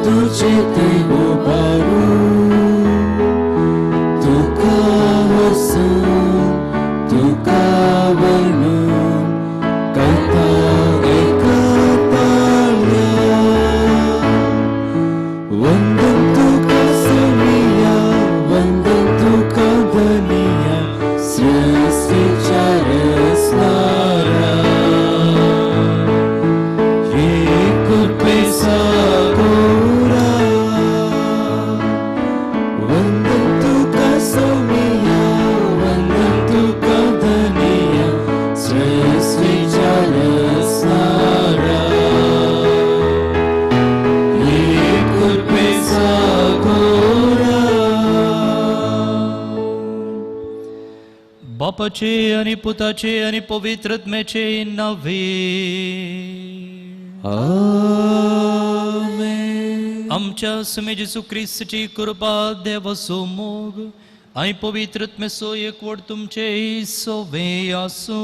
तुझे ते उभारू तुका हसून तुका वर्णून कथा एकताळ्या वंदन तुका सोनिया वंदन तुका धनिया सृष्टीच्या रचणारा कृपेचा गौरा वंदन तुका सोनिया वंदन तुका धनिया सृष्टीच्या रचणारा कृपेचा गौरा बापाचे आणि पुताचे आणि पवित्रत्म्याचे नवे आमेन. आमच्या समे जेसू ख्रिस्ताची कृपा देवाचो मोग आणि पवित्रत्म्याचो एकवट तुमचे सोवे आसो.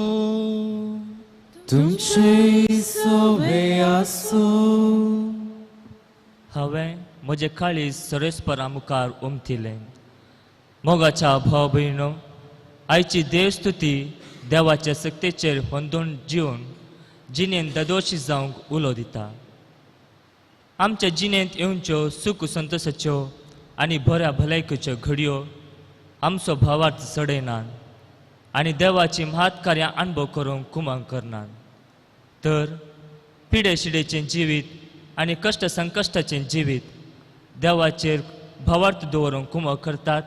तुमचे सोवे आसो. हांवें म्हजे काळीज सरेस्परा मुखार उमथिलें. मोगाच्या भाव भयणो, आयची देवस्तुती देवाच्या सक्तेचेर होंदून जिवन जिणेंत ददोशी जावंक उलो दिता. आमच्या जिणेंत येवच्यो सूख संतोशाच्यो आनी बऱ्या भलायकेच्यो घडयो आमचो भावार्थ चडयनात आनी देवाची महात्कार्यां अणभव करूंक कुमाक करनात. तर पिडे शिडेचें जिवीत आनी कश्ट संकश्टाचें जिवीत देवाचेर भावार्थ दवरूंक कुमक करतात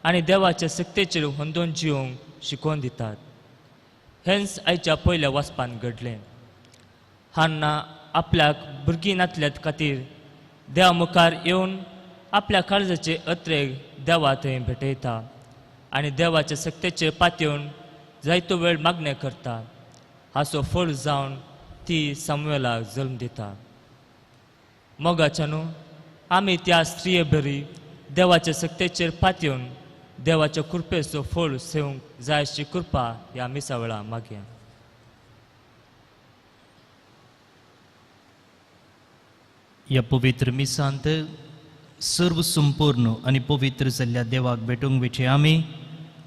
आनी देवाच्या सक्तेचेर होंदून जिवंक शिकोवन दितात. हेंच आयच्या पयल्या वाचपान घडलें. हान्ना आपल्याक भुरगीं नातल्यात खातीर देवा मुखार येवन आपल्या काळजाचे अत्रेक देवा थंय भेटयता आनी देवाच्या सक्तेचेर पातयेवन जायतो वेळ मागणें करता. हाचो फळ जावन ती सामुएलाक जल्म दिता. मोगाच्यानू आमी त्या स्त्रिये बरी देवाच्या सक्तेचेर पातयेवन देवाच्या कृपेचो फळ सेवंक जाय अशी कृपा ह्या मिसा वेळा मागया. या पवित्र मिसांत सर्व संपूर्ण आणि पवित्र जाल्ल्या देवाक भेटूंक वेचे आमी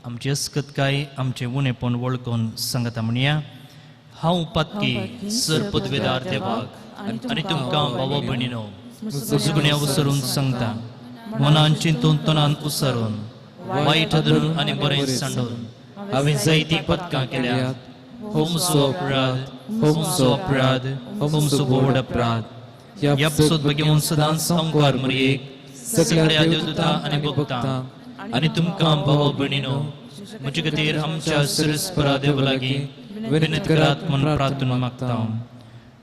आमची अस्कतकाय आमचे उणेपण वळखून सांगता म्हणया. हांव पातकी सर पदवेदार देवाक आनी तुमकां भावा भयणीनो उजगण्या उसरून सांगता. मनान चिंतून तोंडान उसारून वायट धरून आनी बरें सांडून हांवें जायतीं पदकां केल्यात. होमचो अपराध होमचो अपराध होमचो व्हड अपराध. ह्या पसत घेवन सदांच संकार मरयेक सगळ्या देवदूतां आनी भक्तां आनी तुमकां भावा भयणीनो म्हजे खातीर आमच्या सरस्परा देवा लागीं विनंती करात म्हूण प्रार्थना मागता.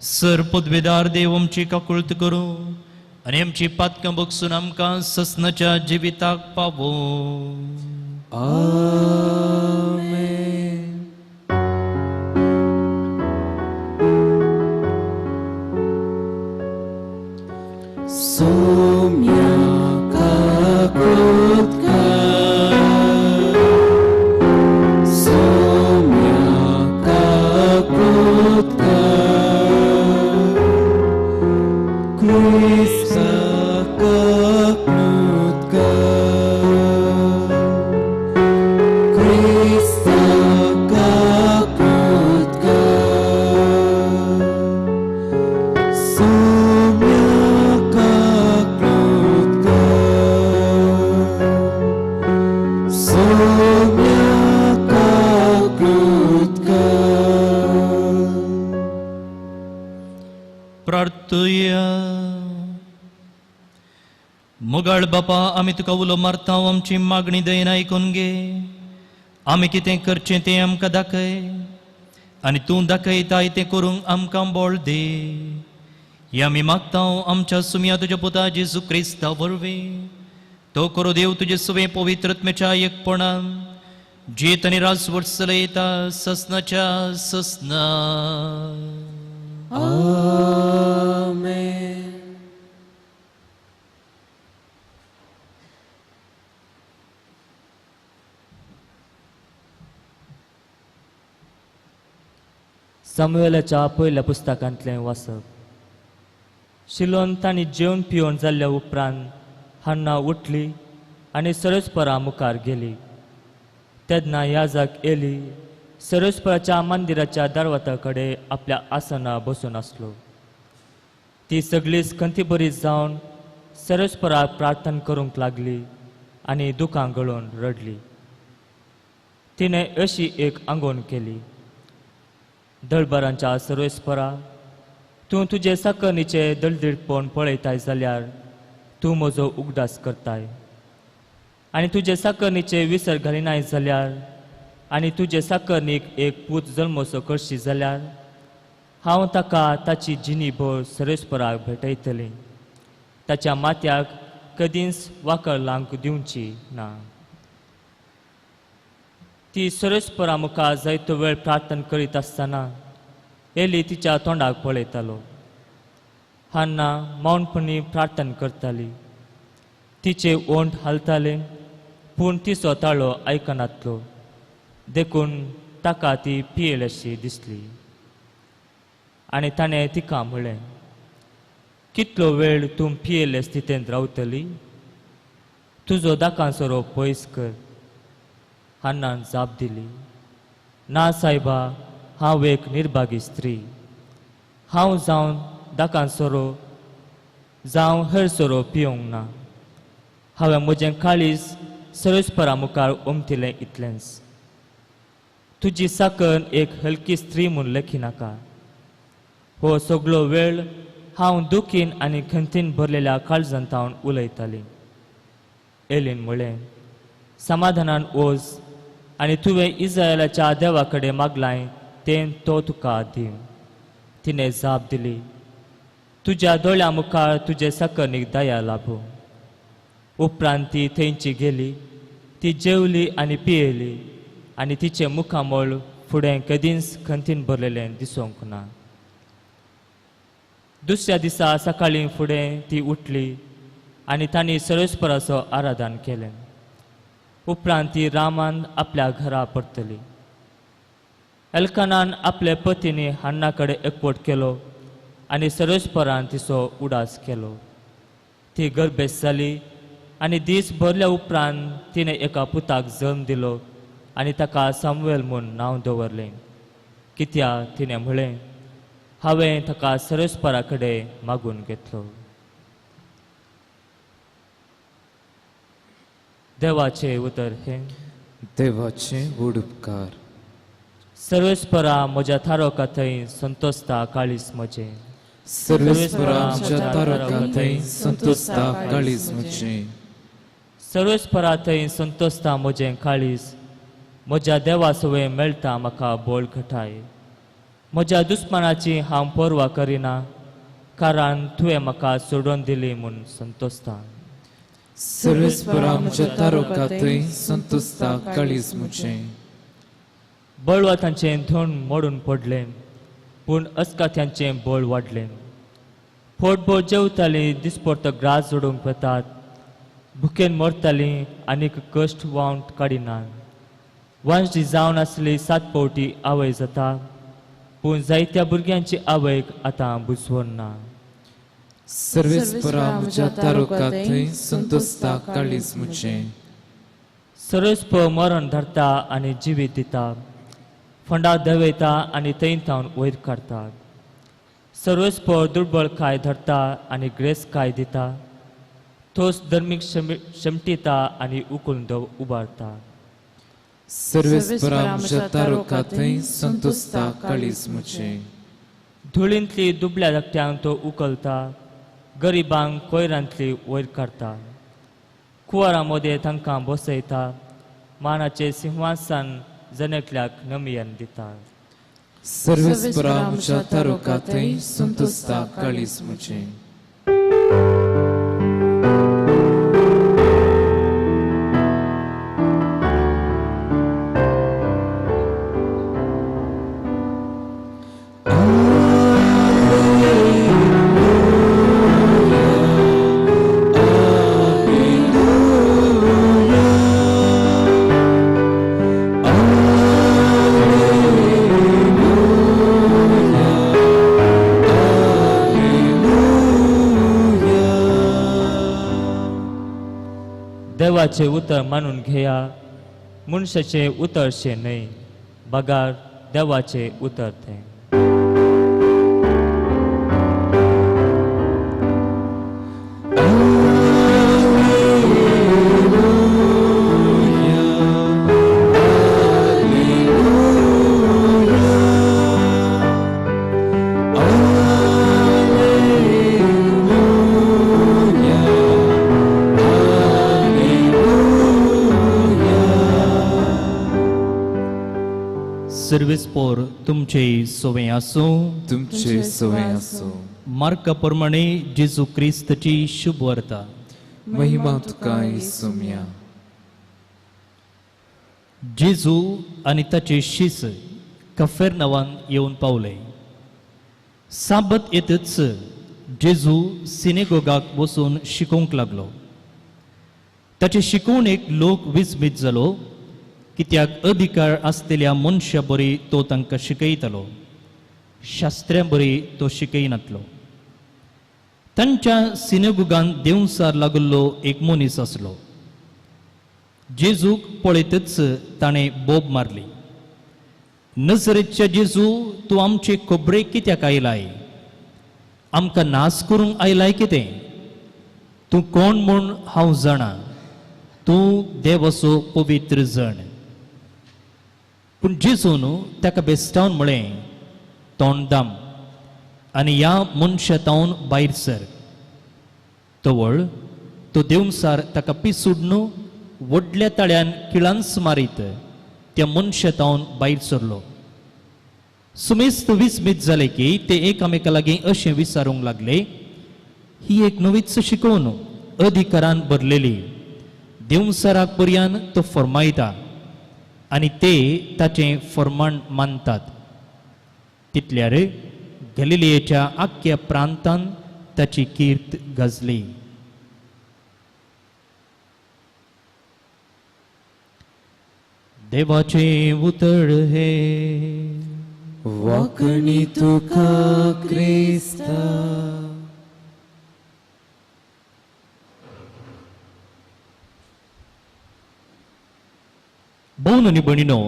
सर पदवेदार देव आमची काकुळट करूं आनी आमची पातकां बगसून आमकां ससनाच्या जिविताक पावो. आमेन. सोम्या काकुळटका सोम्या काकुळटका क्रिस्ता काकुळटका क्रिस्ता काकुळटका सोम्या काकुळटका सोम्या काकुळटका. प्रार्थया. मोगाळ बापा, आमी तुका उलो मारता. आमची मागणी दयेन आयकून घे. आमी कितें करचें तें आमकां दाखय आनी तूं दाखयताय तें करूंक आमकां बळ दे. हे आमी मागता आमच्या सुमया तुज्या पुता जेजू क्रिस्ता वरवीं. तो करो देव तुजे सवे पवित्रत्म्याच्या एकपणान जीत आनी राजवट चलयता ससनाच्या ससना. आमेन. सामुएलाच्या पयल्या पुस्तकांतलें वाचप. शिलोन तांणी जेवण पिवण जाल्ल्या उपरांत हन्ना उठली आनी सरस्परा मुखार गेली. तेन्ना याजक एली सरस्पराच्या मंदिराच्या दारवाता कडेन आपल्या आसना बसून आसलो. ती सगळीच खंतीभरीत जावन सरस्पराक प्रार्थना करूंक लागली आनी दुखां गळून रडली. तिने अशी एक आंगवण केली. दळबारांच्या सरस्परा, तूं तुजे साकरणीचे दळदळपण पळयताय जाल्यार तूं म्हजो उगडास करताय. आनी तुजे साकरणीचे विसर घालिनाय जाल्यार आनी तुजे साकरणीक एक पूत जल्मोसो करशी जाल्यार हांव ताका ताची जिणीभर सरस्पराक भेटयतलें. ताच्या माथ्याक कधीच वाकर लावंक दिवची ना. ती सरस्परा मुखार जायतो वेळ प्रार्थना करीत आसतना एली तिच्या तोंडाक पळयतालो. हन्ना मौनपणी प्रार्थना करताली. तिचे ओंठ हालताले पूण तिचो ताळो आयकनातलो देखून ताका ती पियेलशी दिसली. आनी ताणें तिका म्हळें, कितलो वेळ तूं पियेले स्थितींत रावतली? तुजो दाकांसरो पयस कर. हन्नान जाप दिली, ना सायबा, हांव एक निर्भागी स्त्री. हांव जावन दाकांसरो जावं हेर सोरो पिवंक ना. हांवें म्हजें काळीज सरस्परा मुखार उमथिलें इतलेंच. तुजी साकण एक हलकी स्त्री म्हूण लेखिनाका. हो सगळो वेळ हांव दुखीन आनी खंतीन भरलेल्या काळजांतावन उलयताली. एलीन म्हळें, समाधानान वच आनी तुवें इस्रायेलाच्या देवा कडेन मागलाय तें तो तुका दी. तिणें जाप दिली, तुज्या दोळ्या मुखार तुजे साकरणीक दया लाभो. उपरांत ती थंयची गेली. ती जेवली आनी पियेली आनी तिचें मुखामोळ फुडें कधीच खंतीन भरलेलें दिसूंक ना. दुसऱ्या दिसा सकाळीं फुडें ती उठली आनी तांणी सरस्पराचो आराधन केलें. उपरांत ती रामान आपल्या घरा परतली. एल्कानान आपले पतीनी हन्ना कडेन एकवट केलो आनी सरस्परान तिचो उडास केलो. ती गर्भेस जाली आनी दीस भरल्या उपरांत तिणें एका पुताक जल्म दिलो आनी ताका सामुएल म्हूण नांव दवरलें. कित्याक तिणें म्हळें, हांवें ताका सरस्परा कडेन मागून घेतलो. देवाचे उतर हे. देवाचे व्हड उपकार. सर्वेस्परा म्हज्या थारोका थंय संतोसता काळीज म्हजें. सर्वेस्परा आमच्या तारका थंय संतोसता काळीज म्हजें. सर्वेस्परा थंय संतोसता म्हजें काळीज. म्हज्या देवा सवय मेळटा म्हाका बोळ घटाय. म्हज्या दुस्मानाची हांव पर्वा करिना कारण तुवें म्हाका सोडून दिली म्हूण संतोसता. सर्वेस्परा आमच्या तारका थंय संतोसता काळीज म्हजें. बळवंतांचें धन मोडून पडलें पूण अस्काथ्यांचें बळ वाडलें. पोटभर जेवतालीं दिसपरतो ग्रास जोडूंक वतात. भुकेन मरतालीं आनीक कश्ट वावंट काडिनात. वांजडी जावन आसली 7 पावटी आवय जाता पूण जायत्या भुरग्यांची आवयक आतां बुजवण ना. सर्वेस्परा आमच्या तारका थंय संतोसता काळीज म्हजें. सरस्प मरण धरता आनी जिवीत दिता. फंडा देवयता आनी थंय थावन वयर काडता. सर्वस्प दुर्बळ काय धरता आनी ग्रेस काय दिता. तोच धर्मीक शमटिता आनी उखलून उबारता. सर्वेस्परा आमच्या तारका थंय संतोसता काळीज म्हजें. धुळींतली दुबळ्या धाकट्यांक तो उखलता. गरिबांक कोयरांतली वयर काडता. कुवारां मदें तांकां बसयता. मानाचें सिंहासन जनेकल्याक नमियन दिता. सर्वेस्परा आमच्या तारका थंय संतोसता काळीज म्हजें. देवाचे उतर मानून घेया मनशाचे उतरशे न्हय बगार देवाचे उतर ते सर्वेस्पोर तुमचे सोवे आसूं तुमचे सोय असो. मार्का प्रमाणे जेजू क्रिस्तची शुभ वार्ता. महिमा तुका येसुम्या. जेजू आनी ताचे शिस कफेर्नावान येवन पावले. साबत येतच जेजू सिनेगोगाक बसून शिकोवंक लागलो. ताचे शिकवणेक लोक विस्मीत जालो, कित्याक अधिकार आसलेल्या मनशा बरी तो तांकां शिकयतालो, शास्त्र्यां बरी तो शिकयनातलो. तांच्या सिनेगोगान देंवसार लागल्लो एक मनीस आसलो. जेजूक पळयतच ताणें बोब मारली. नजरेच्या जेजू, तूं आमचे खोबरेक कित्याक आयलाय? आमकां नास करूंक आयलाय कितें? तूं कोण म्हूण हांव जाणा. तूं देवाचो पवित्र जण. पूण जेजून ताका बेस्टावन म्हळें, तोंड दाम आनी ह्या मनशातावन भायर सर. तवळ तो देंवसार ताका पिसूडन व्हडल्या ताळ्यान किळांस मारीत त्या मनशातावन भायर सरलो. सुमेस्त विस्मीत जाले की ते एकामेका लागीं अशें विचारूंक लागले, ही एक नवीच शिकवण अधिकारान भरलेली. देंवसाराक पर्यान तो फर्मायता आनी ते ताचें फर्माण मानतात. तितल्यार गलिलेच्या आख्या प्रांतान ताची कीर्त गाजली. देवाचे उतर हे वाकणी तुका क्रिस्ता. भोवन आनी भणीनो,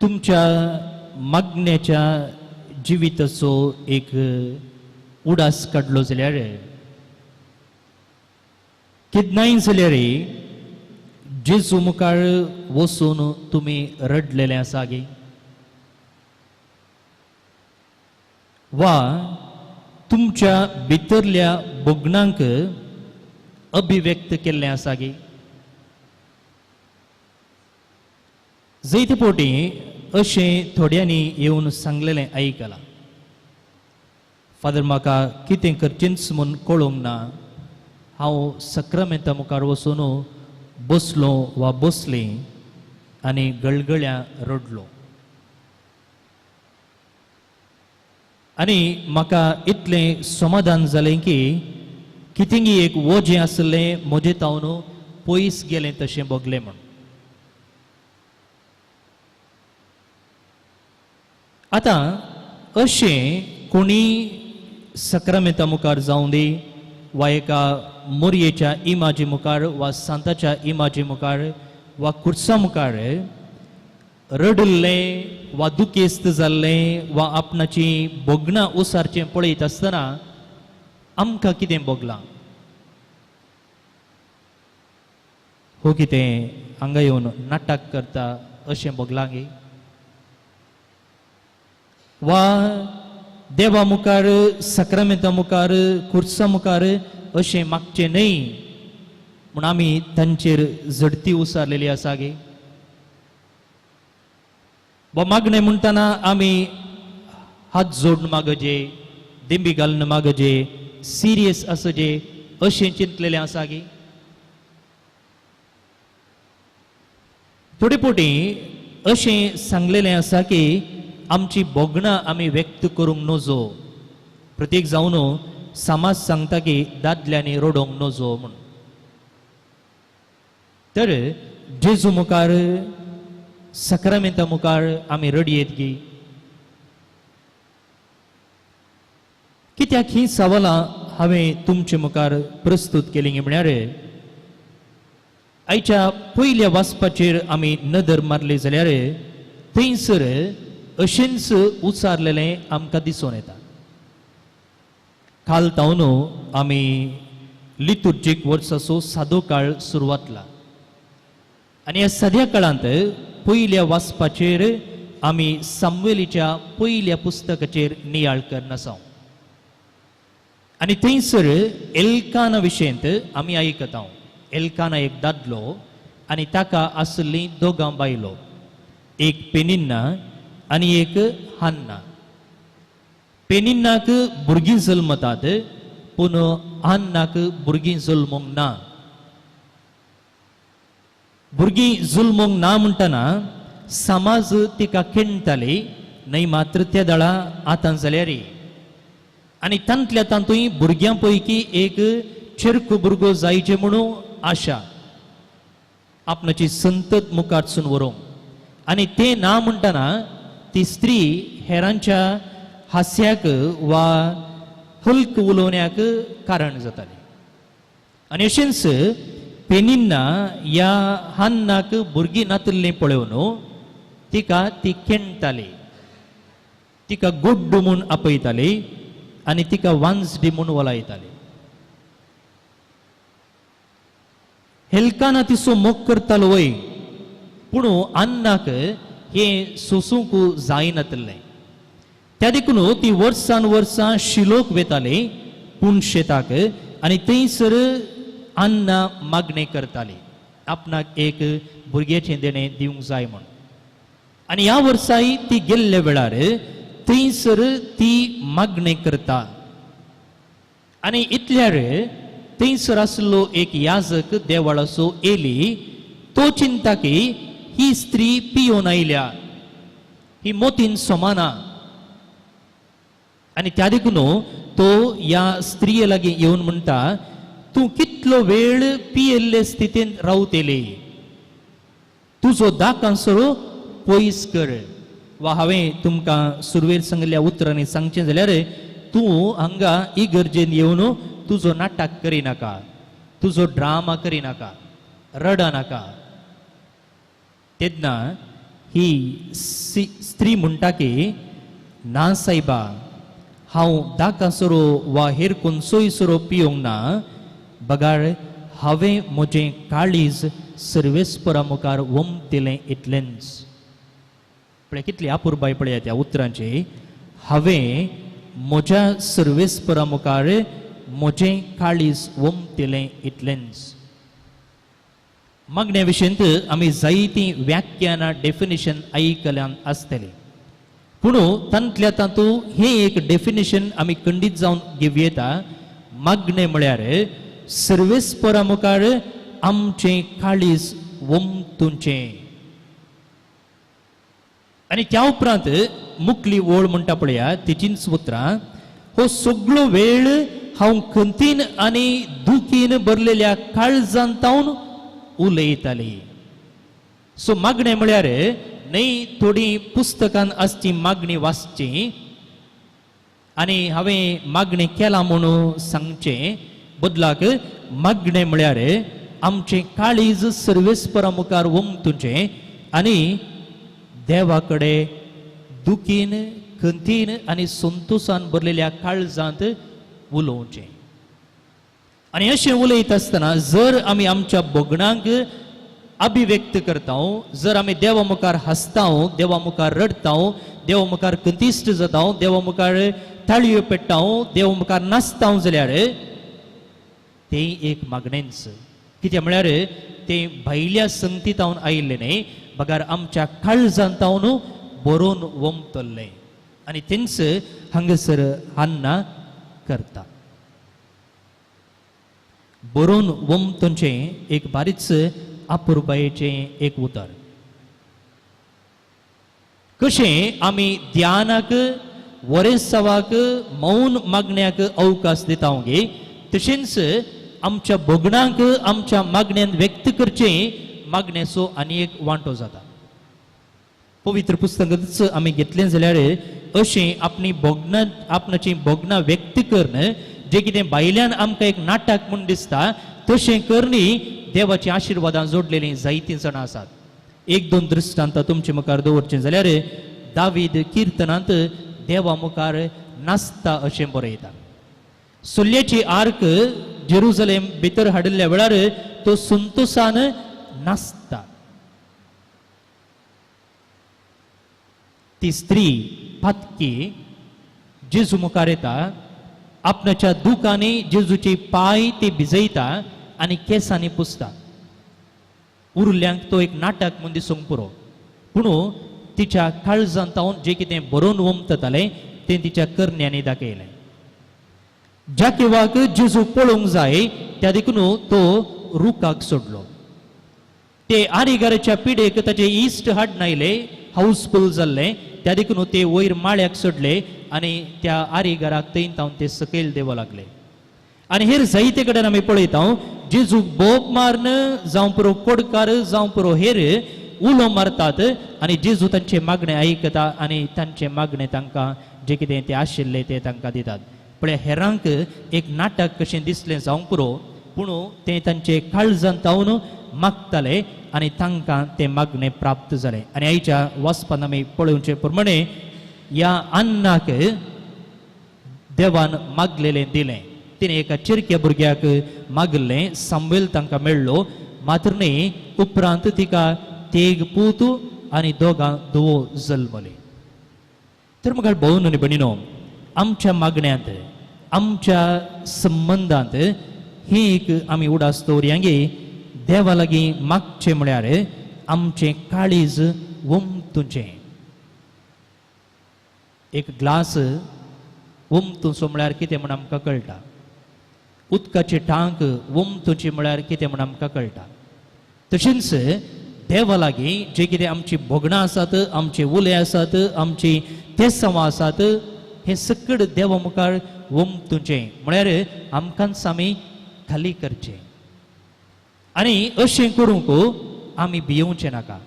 तुमच्या मागण्याच्या जिविताचो एक उडास काडलो जाल्यार कितनाय जाल्यार जेजू मुखार वचून तुमी रडलेले आसा गे, वा तुमच्या भितरल्या भोगणांक अभिव्यक्त केल्लें आसा गे. जैत पोटी अशें थोड्यांनी येवन सांगलेलें आयकलां. फादर, म्हाका कितें करचेंच म्हूण कळोंक ना. हांव सक्रामेंता मुखार वचून बसलो वा बसलें आनी गळगळ्या रडलो. आनी म्हाका इतलें समाधान जालें की कितेंय एक वजें आसलें म्हजें तावन पयस गेलें तशें बगलें म्हण. आतां अशें कोणी सक्रामेंता मुखार जावं दी, वा एका मोरयेच्या इमाजी मुखार, वा सांताच्या इमाजी मुखार, वा कुर्सा मुखार रडल्लें वा दुखेस्त जाल्लें वा आपणाची भोगणां उसारचें पळयत आसतना आमकां कितें भोगलां? हो कितें हांगा येवन नाटक करता अशें भोगलां गे? वा देवा मुखार, सक्रामेंता मुखार, कुर्सा मुखार अशें मागचें न्हय म्हूण आमी तांचेर झडती उसारलेली आसा गे? वा मागणें म्हणटना आमी हात जोडून मागजे, दिंबी घालून मागजे, सिरियस आसजे अशें चिंतलेलें आसा गे? थोडे पोटी अशें सांगलेलें आसा की आमची भोगणां आमी व्यक्त करूंक नजो. प्रत्येक जावन समाज सांगता की दादल्यांनी रडोंक नजो म्हूण. तर जेजू मुखार, सक्रामेंता मुखार आमी रडयेत गी. कित्याक ही सवालां हांवें तुमचे मुखार प्रस्तूत केलीं म्हळ्यार आयच्या पयल्या वाचपाचेर आमी नदर मारली जाल्यार थंयसर अशेंच उचारलेलें आमकां दिसून येता. काल तावन आमी लितुर्जीक वर्साचो सादो काळ सुरवातला आनी ह्या सद्या काळांत पयल्या वाचपाचेर आमी सामुएलीच्या पयल्या पुस्तकाचेर नियाळ करन आसा आनी थंयसर एल्काना विशयंत आमी आयकता. एल्काना एक दादलो आनी ताका आसली दोगां बायलो, एक पेनिन्ना आनी एक हान्ना. पेनिन्नाक भुरगीं जल्मतात पूण हान्नाक भुरगीं जल्मोंक ना. भुरगीं जल्मोंक ना म्हणटना समाज तिका खिण्टाली, न्हय मात्र त्या दळा आतां जाल्यार आनी तांतल्या तांतूय भुरग्यां पैकी एक चिरको भुरगो जायचे म्हणून आशा आपणाची संतत मुखारसून व्हरूंक. आनी तें ना म्हणटना ती स्त्री हेरांच्या हास्याक वा हल्क उलोवण्याक कारण जाताली. आनी अशेंच पेनिन्ना ह्या हान्नाक भुरगीं नातल्लीं पळोवन तिका ती खिण्टाली, तिका गोड्डू म्हूण आपयताली आनी तिका वांसडी म्हूण वलायताली. हेल्काना तिचो मोग करतालो वय, पूण हान्नाक हें सोसूंक जायनातलें. त्या देखून ती वर्सान वर्सां शिलोक वेताली पूण शेताक आनी थंयसर हान्ना मागणें करताली आपणाक एक भुरग्याचें देणें दिवंक जाय म्हूण. आनी ह्या वर्साय ती गेल्ल्या वेळार थंयसर ती मागणें करता आनी इतल्यार थंयसर आसलो एक याजक देवाळाचो एली तो चिंता की ही स्त्री पियोन आयल्या, ही मोतीन सोमाना. आनी त्या देखून तो ह्या स्त्रिये लागीं येवन म्हणटा, तूं कितलो वेळ पियेल्ले स्थितीन रावतेली, तुजो दाकांसरो पयस कर. वा हांवें तुमकां सुरवेर सांगल्या उतरांनी सांगचें जाल्यार तूं हांगा इगर्जेन येवन तुजो नाटक करिनाका, तुजो ड्रामा करिनाका, रडा नाका. तेन्ना ही स्त्री म्हणटा की ना सायबा, हांव दाकांसरो वा हेर खंयचोय सोरो पियोंक ना. बगाड हांवें म्हजें काळीज सर्वेस्परा मुखार वमतिलें इतलेंच. पळय कितली अपुरबाय पळया त्या उतरांची. हांवें म्हज्या सर्वेस्परा मुखार म्हजें काळीज वमतिलें इतलेंच. मागण्या विशयंत आमी जायतीं व्याख्यानां डेफिनेशन आयकल्यान आसतलीं, पूण तांतल्या तातूं हें एक डेफिनेशन आमी खंडीत जावन घेवं येता. मागणें म्हळ्यार सर्वेस्परा मुखार आमचें काळीज वमतुचें. आनी त्या उपरांत मुखली ओळ म्हणटा पळया तिचींच उतरां, हो सगळो वेळ हांव खंतीन आनी दुखीन भरलेल्या काळजांतावन उलयताली. सो मागणें म्हळ्यार न्हय थोडी पुस्तकान आसची मागणी वाचची आनी हांवें मागणें केलां म्हणून सांगचें, बदलाक मागणें म्हळ्यार आमचें काळीज सर्वेस्परा मुखार वमतुचें आनी देवा कडेन दुखीन खंतीन आनी संतोशान भरलेल्या काळजांत उलोवचें. आनी अशें उलयत आसतना जर आमी आमच्या भोगणांक अभिव्यक्त करता, जर आमी देवा मुखार हसता, देवा मुखार रडता, देवा मुखार कंतिश्ट जाता, देवा मुखार ताळयो पेट्टा, देवा मुखार नाचता जाल्यार तें एक मागणेंच. कित्याक म्हळ्यार तें भायल्या संगतींतावन आयिल्लें न्हय, बगार आमच्या काळजांतावन बरोवन वमतल्लें. आनी तेंच हांगासर हान्ना करता. बरोवन वमतुचें एक बारीच अपुरबायेचें एक उतर. कशें आमी ध्यानाक वरेसवाक मौन मागण्याक अवकाश दिता गे, तशेंच आमच्या भोगणांक आमच्या मागण्यान व्यक्त करचें मागण्याचो आनी एक वांटो जाता. पवित्र पुस्तकांच आमी घेतलें जाल्यार अशें आपणी भोगणां आपणाची भोगणां व्यक्त करन जें कितें भायल्यान आमकां एक नाटक म्हूण दिसता तशें करनी देवाची आशिर्वादां जोडलेली जायतीं जाणां आसात. एक दोन दृश्टांत तुमचे मुखार दवरचें जाल्यार दावीद किर्तनांत देवा मुखार नाचता अशें बरयता. सुल्ल्याची आर्क जेरुसलेम भितर हाडिल्ल्या वेळार तो संतोषान नाचता. ती स्त्री पातकी जेजू मुखार येता, आपणाच्या दुखांनी जेजूचे पाय ती भिजयता आनी केसांनी पुसता. उरल्यांक तो एक नाटक म्हूण दिसूंक पुरो, पूण तिच्या काळजांत जें कितें बरोवन वमततालें तें तिच्या करण्यांनी दाखयलें. ज्या किंवाक जेजू पळोवंक जाय त्या देखून तो रुखाक सोडलो. ते आरिगाराच्या पिडेक ताचे इश्ट हाडून आयले, हाऊसफुल जाल्ले, त्या देखून ते वयर माळ्याक सोडले आनी त्या आरिगाराक थंय तावन ते सकयल देवो लागले. आनी हेर जायते कडेन आमी पळयता जेजूक बोब मारन जावं पुरो कोडकार जावं पुरो हेर उलो मारतात आनी जेजू तांचे मागणें आयकता आनी तांचे मागणें तांकां जें कितें तें आशिल्लें तें तांकां दितात. पळय हेरांक एक नाटक कशें दिसलें जावंक पुरो, पूण तें तांचे काळजांत तावन मागताले आनी तांकां तें मागणें प्राप्त जालें. आनी आयच्या वाचपान आमी पळोवचे प्रमाणे ह्या अन्नाक देवान मागलेलें दिलें. तिणें एका चिरक्या भुरग्याक मागलें, सामुएल तांकां मेळ्ळो, मात्र न्ही उपरांत तिका तेग पूत आनी दोगां धुवो जल्मले. तर मुखार भोवन आनी भयणीनो, आमच्या मागण्यांत आमच्या संबंदांत ही एक आमी उडास दवरयांगे. देवा लागीं मागचें म्हळ्यार आमचें काळीज वमतुचें. एक ग्लास वमतुचो म्हळ्यार कितें म्हूण आमकां कळटा. उदकाची टांक वमतुची म्हळ्यार कितें म्हूण आमकां कळटा. तशेंच देवा लागीं जें कितें आमची भोगणां आसात, आमचे उले आसात, आमची तेसांवां आसात, हें सकड देवा मुखार वमतुचें म्हळ्यार आमकांच आमी खाली करचें. आनी अशें करूंक आमी भियेवचें नाका,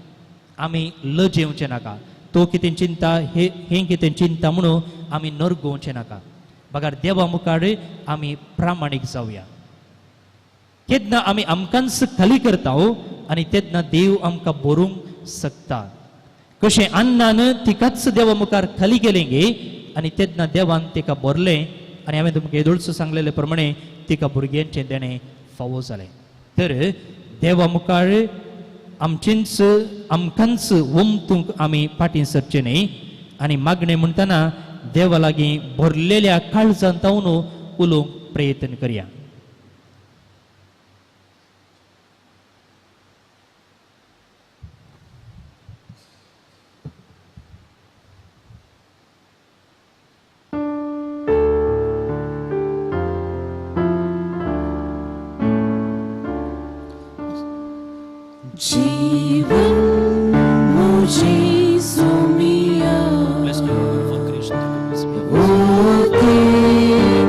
आमी लजेवचें नाका. तो कितें चिंता हें कितें चिंता म्हणून आमी नरगोवचें नाका. बगार देवा मुखार आमी प्रामाणीक जावया. केन्ना आमी आमकांच खाली करता आनी तेन्ना देव आमकां भरूंक शकता. कशें अन्नान तिकाच देवा मुखार खाली केलें गे आनी तेन्ना देवान तिका भरलें आनी हांवें तुमकां येदोळसो सांगलेले प्रमाणे तिका भुरग्यांचें देणें फावो जालें. तर देवा मुखार आमकांच वमतूंक आमी फाटीं सरचें न्ही. आनी मागणें म्हणटना देवा लागीं भरलेल्या काळजांत तावन उलोवंक प्रयत्न करया. जीवन मुझे सुमिया होते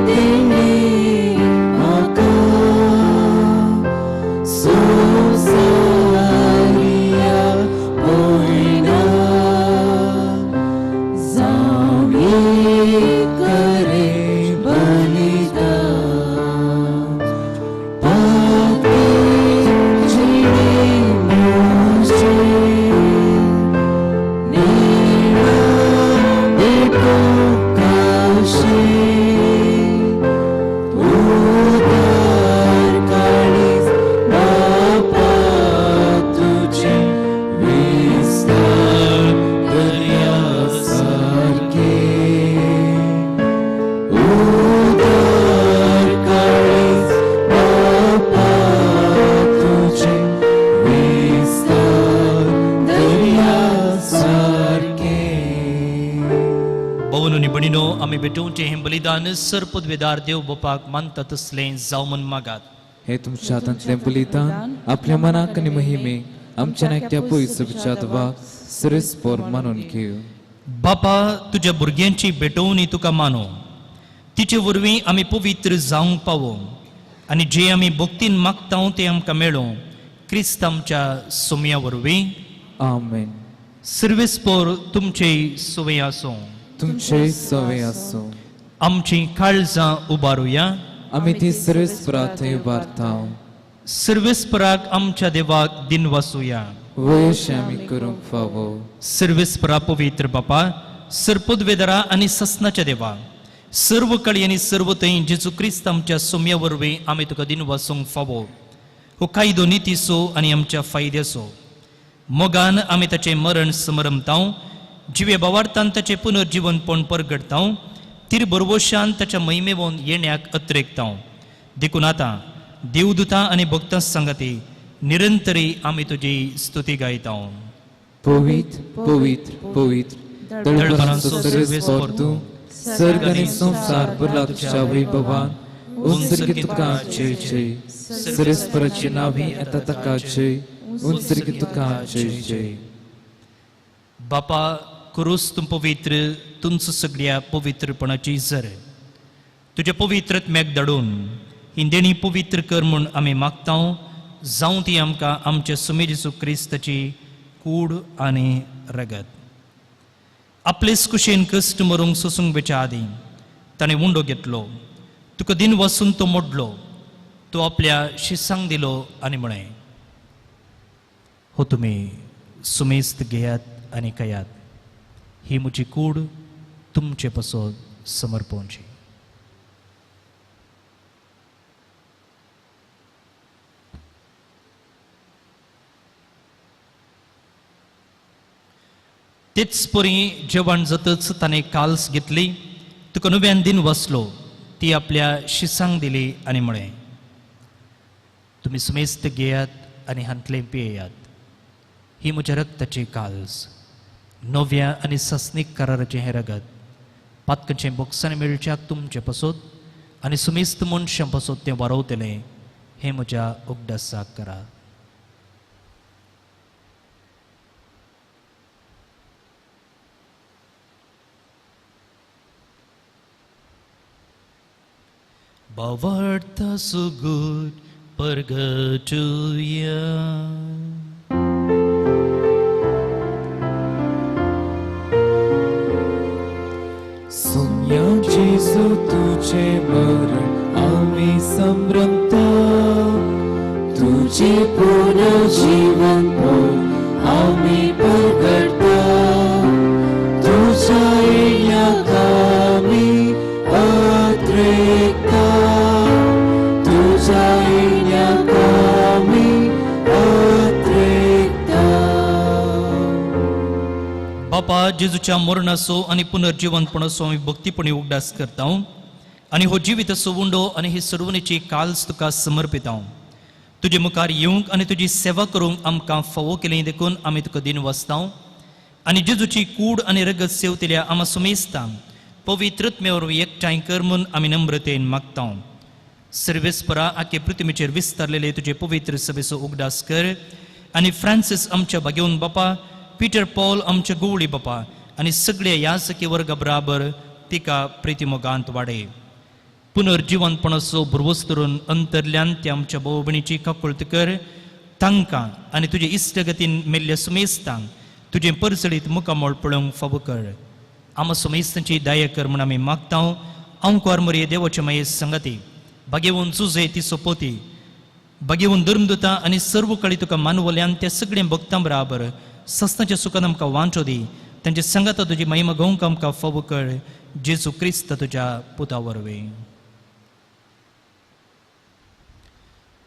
देने आका सोसारिया पोइना जावे करे बलिदा पाके जीने आमी भेटूंचे हें बलिदान सरपदवेदार देव बापाक मानता तसलें जावं म्हूण मागात. हे तुमच्या हातांतलें बलिदान आपल्या मनाक आनी महिमेक आमच्या नाकत्या पयस विचारवाक सिरस्पोर मानून घेव. बापा, तुज्या भुरग्यांची भेटोवनी तुका मानो. तिचे वरवीं आमी पवित्र जावंक पावो आनी जें आमी भक्तीन मागता तें आमकां मेळो. क्रिस्त आमच्या सोम्या वरवीं. आमेन. सिरस्पोर तुमचे सुवे आसूं. तुमचे सवे आसूं. आमची काळजां उबारुया. आमी ती सिरस्परात उबारता. सर्वेस्पराक आमच्या देवाक दिन वासूया. वयशे आमी करूंक फावो. सर्वेस्परा पवित्र बापा, सर्पोद्वेदरा आणि ससनाच्या देवा, सर्व काळी आणि सर्व थंय जेजू क्रिस्त आमच्या सोम्या वरवीं आमी तुका दिन वासूंक फावो. हो कायदो नितीसो आनी आमच्या फायद्याचो. मोगान आमी ताचें मरण समरमतांव, जिवे भावार्थान ताचें पुनर्जीवनपण परगडतांव, तिर बरवशान ताच्या महिमेवोन येण्याक अत्रेकतांव. देखून आतां देवदूतां आनी भक्तां सांगाती निरंतरी आमी तुजी स्तुती गायतांव. पवित्र पवित्र पवित्र दळपरांचो सर्वेस्पर तूं, सर्ग आनी संसार भरला वैभवान. उंसर्गी तुका जय जय, सर्वेस्पराची नावी येता ताका जय. उंसर्गी तुका जय जय. बापा कुरूस तूं पवित्र, तुमचो सगळ्या पवित्रपणाची झर. तुज्या पवित्रत्म्याक धाडून ही देणी पवित्र कर म्हूण आमी मागतांव. जावं ती आमकां आमच्या सुमे जेजू क्रिस्ताची कूड आनी रगत. आपलेच कुशेन कश्ट मरूंक सोसूंक वेच्या आदीं ताणें उंडो घेतलो. तुका दिन वसून तो मोडलो. तो आपल्या शिसांक दिलो आनी म्हळें, हो तुमी सुमेस्त घेयात आनी कयात. ही म्हजी कूड तुमचे पासत समर्पणची. तेच परी जेवण जातच ताणें काल्स घेतली. तुका नव्यान दिन वसलो. ती आपल्या शिसांक दिली आनी म्हळें, तुमी सुमेस्त घेयात आनी हांतले पियेयात. ही म्हज्या रक्ताची काल्स, नव्या आनी सस्नीक कराराचें हें रगत. पातकाचें बोक्सांनी मेळच्याक तुमचे पासत आनी सुमेस्त मनशां पासत तें वारवतलें. हें म्हज्या उगडासाक करा. Bavarta so good purgatoria. Saumya जेजू तुझे मरण आमी संभ्रमता. तुझे पुनर्जीवन पण आमी परगडता. तुझ्या येण्याक आमी अत्रेकता. तुझ्या येण्याक आमी अत्रेकता. बापा जेजूच्या मरणाचो आनी पुनर्जीवनपणाचो आमी भक्तीपणी उगडास करता. आनी हो जिविताचो उंडो आनी ही सर्वणेची काल्स तुका समर्पिता. तुजे मुखार येवंक आनी तुजी सेवा करूंक आमकां फावो केलें देखून आमी तुका दिन वसता. आनी जेजूची कूड आनी रगत सेवतल्या आमा सुमेस्तांक पवित्रत्मे वरवीं एकठांय कर म्हूण आमी नम्रतेन मागता. सर्वेस्परा आखे पृथ्वीचेर विस्तारलेले तुजे पवित्र सभेचो उगडास कर. आनी फ्रांसीस आमच्या भाग्यवन बापा, पीटर पॉल आमच्या गुवळी बापा आनी सगळ्या यासकी वर्गा बराबर तिका प्रितीमोगांत वाडय. पुनर्जीवनपणाचो भरवोस करून अंतरल्यान त्या आमच्या भाव भयणीची काकुळट कर. तांकां आनी तुजे इश्टगतीन मेल्ल्या सुमेस्तांक तुजें परसळीत मुखामोळ पळोवंक फावो कर. आमा सुमेस्तांची दया कर म्हूण आमी मागता. अंकुर मरे देवाचे माये संगती, भाग्यवन चुजे ती सोपोती, भाग्यवन धर्मदूतां आनी सर्व काळी तुका मानवल्यान त्या सगळ्या भक्तां बराबर सस्ताच्या सुखान आमकां वांटो दी. तांचे संगता तुजी महिमा घेवंक आमकां फावो कर. जेजू क्रिस्त तुज्या पुता वरवीं.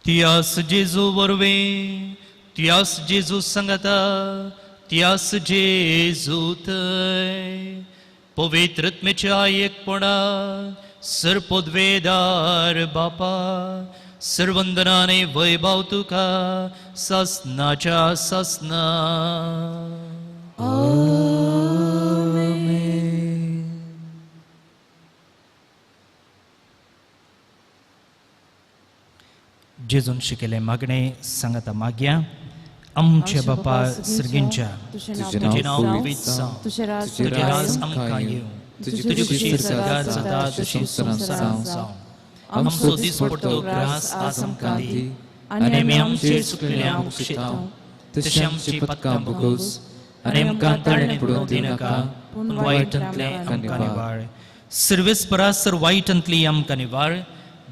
तियास जेजू वरवीं, तियास जेजू संगता, तियास जेजू थंय. पवित्रत्मेच्या एकपणा सर्पोद्वेदार बापा, सर्वंदनाने वैभव तुका ससनाच्या ससना. जेजून शिकेले मागणे सांगता मागया. आमचे बापा सर्गींच्या, तुझे नाव पवित्र जावं, तुझे राज आमकां येवं, तुजी खुशी सदांच जाता तशी संवसारांत जावं. आमचो दिसपडटो ग्रास आज आमकां दी, आनी आमी आमचेर चुकलेल्यांक बक्षिता तशी आमची पत्कां भोगोस. आनी आमकां ताळणे पडूंक दिनाका, पूण वायटांतले आमकां निवाळ. सर्वेस्परा सर वायटांतली आमकां निवाळ.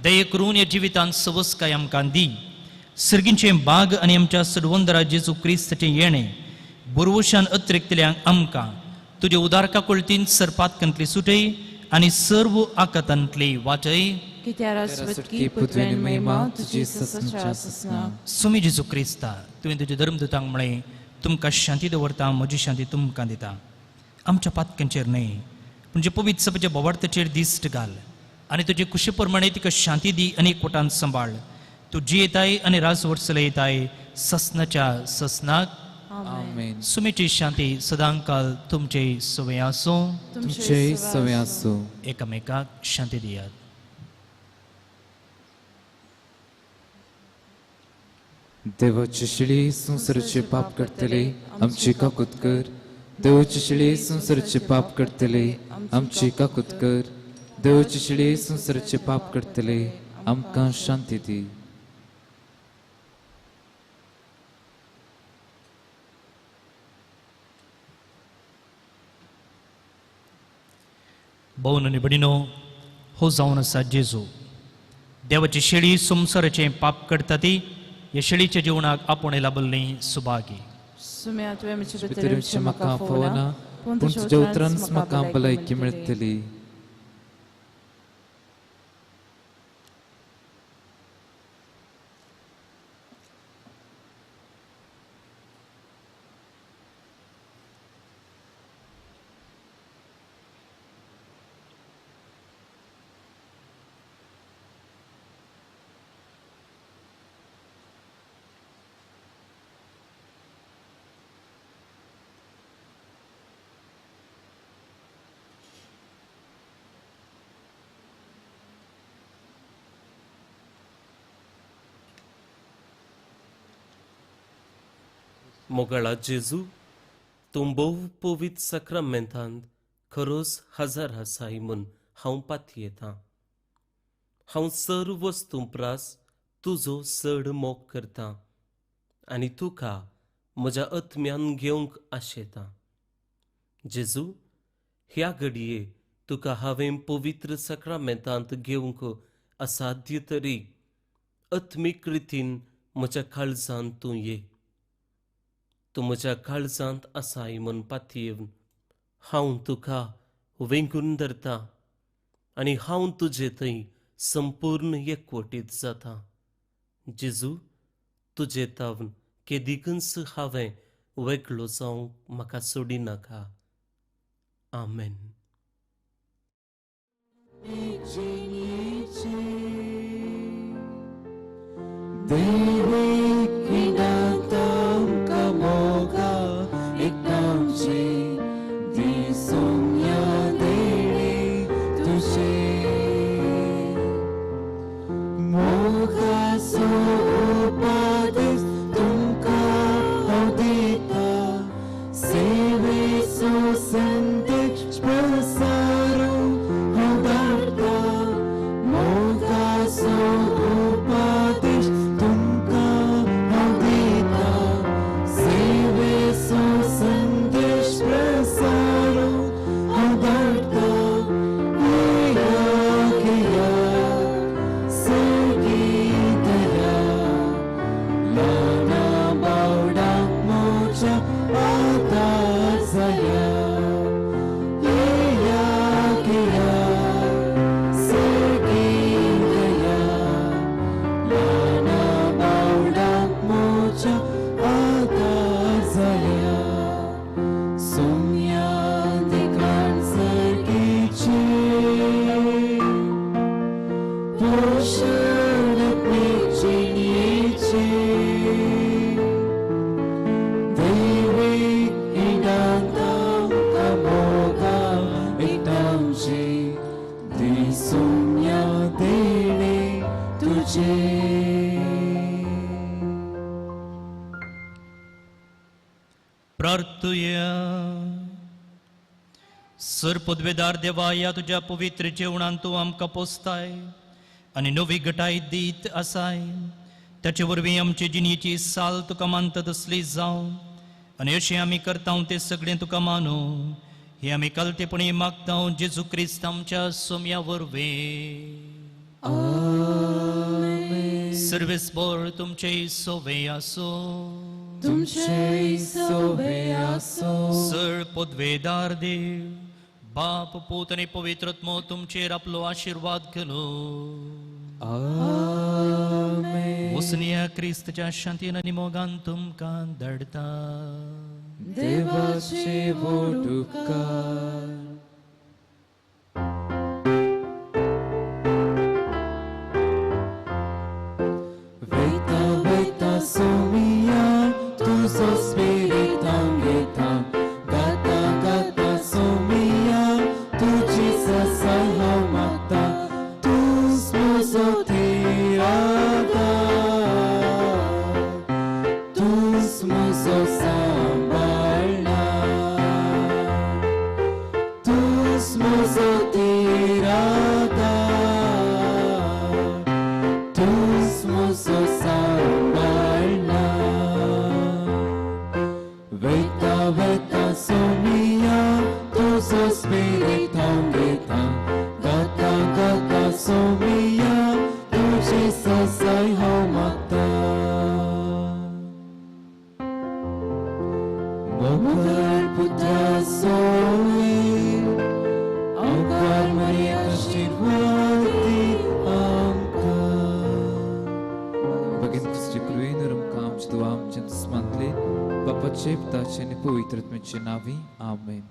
दये करून ह्या जिवितांत सवस्काय आमकां दी. सर्गींचे बाग आनी आमच्या सडवंदरा जेजू क्रिस्ताचें येणें बुरवशान अतिरिक्तल्यांक आमकां तुजे उदारका कुळतीन सर्पातकांतली सुटय आनी सर्व आकातांतली वाचय. Chiar svetki putveni महिमा तुझी ससनच्या ससना. सुमी जेजू क्रिस्ता तुवें तुजे धर्मदूतांक म्हळें तुमकां शांती दवरता म्हजी शांती तुमकां दिता. आमच्या पातकांचेर न्हय पूण जे पवित्र सभेच्या बोवार्थाचेर दिश्ट घाल आनी तुजे कुशे प्रमाणे तिका शांती दी आनी एकवटान सांबाळ. तूं जी येताय आनी राजवटसले येताय ससनाच्या ससनाक. आमेन. सुमेची शांती सदांकाल तुमचे सवय आसूं. तुमचे सवय आसूं. एकामेकाक शांती दियात. देवाची शिळी संसाराचे पाप करतले आमची काकूत कर. देवाची शिळी संसाराचे पाप करतले आमची काकूत कर. देवाची शिळी संसाराचे पाप करतले आमकां शांती दी. भोवन आनी भयणीनो, हो जावन आसा जेजू. देवाची शेळी संसाराचें पाप करता ती ह्या शेळीच्या जिवनाक आपूण लाभल्ली Subhagi. Sumia tu emi ci पितरांची म्हाका फोवना पूण तुज्या उतरान म्हाका भलायकी मेळटली. मोगळा जेजू, तूं भोव पवित्र सक्रामेंतांत खरोच हजर आसाय म्हूण हांव पातयेतां. हांव सर्व वस्तू प्रास तुजो चड मोग करतां आनी तुका म्हज्या आत्म्यान घेवंक आशेतां. जेजू, ह्या घडये तुका हांवें पवित्र सक्रामेंतांत घेवंक असाध्य तरी आत्मीक रितीन म्हज्या काळजांत तूं ये. तूं म्हज्या काळजांत आसाय म्हूण पातयेवन हांव तुका वेंगून धरतां आनी हांव तुजे थंय संपूर्ण एकवटीत जाता. जेजू, तुजे तावन केदीकच हांवें वेगळो जावंक म्हाका सोडी नाका. आमेन. प्रार्थुया. सर पदवेदार देवा, या तुझ्या पवित्र जेवणान तूं आमकां पोसताय आनी नवी घटाय दीत आसाय. त्याचे वरवीं आमचे जिणेची साल तुका मानता तसली जावं आनी अशें आमी करता तें सगळें तुका मानू. हे आमी कालतेपणी मागता जेजू क्रिस्त आमच्या सोम्या वरवीं. सर्वेस्पर तुमचे सोवे आसो तुमचे सोवे आसो सर पदवेदार देव बाप पूत आणि पवित्रत्म तुमचेर आपलो आशीर्वाद केलो आमेन. वसनिया क्रिस्तच्या शांतीन आणि मोगान तुमकां धाडता देवाचे व्हड उपकार वयता वयता सोमिया तुजो स्पिरीट घेता गाता गाता सोमिया तुजी ससाय हांव मागता तूंच म्हजो तिरादा तूंच म्हजो सांबाळना तूंच म्हजो तिरादा तूंच म्हजो सांबाळना वयता वयता सोमिया तुजो स्पिरीट हांव घेता गाता गाता सोमिया तुजी ससाय हांव मागता मोगाळ पुत्रा सोय आमकां मरिया आशीर्वाद दी आमकां Băgând Cristi Cruină, râmca am și tu am ce-ți smantli, Papace, Ptace, Nepuitrat, Mece, Navi. Amen.